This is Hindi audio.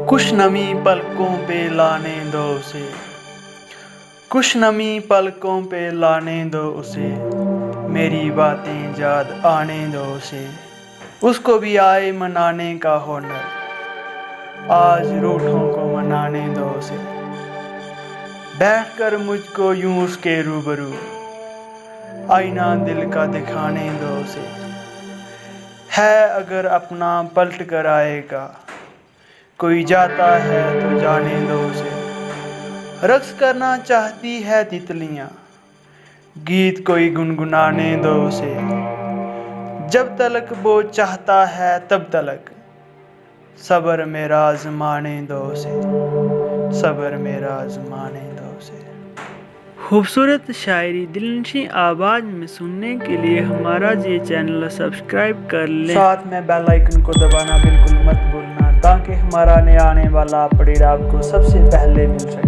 कुछ नमी पलकों पे लाने दो उसे, कुछ नमी पलकों पे लाने दो उसे, मेरी बातें याद आने दो उसे, उसको भी आए मनाने का हुनर, आज रूठों को मनाने दो उसे। बैठकर मुझको यूं उसके रूबरू, आईना दिल का दिखाने दो उसे, है अगर अपना पलट कर आएगा, कोई जाता है तो जाने दो उसे। रक्स करना चाहती है तितलियां, गीत कोई गुनगुनाने दो उसे, जब तलक वो चाहता है तब तलक, सब्र मेरा आजमाने दो उसे, सब्र मेरा आजमाने दो उसे। खूबसूरत शायरी दिलनशी आवाज़ में सुनने के लिए हमारा ये चैनल सब्सक्राइब कर लें। साथ में बेल आइकन को दबाना बिल्कुल मत भूलना, ताकि हमारा नया आने वाला अपडेट आपको सबसे पहले मिल सके।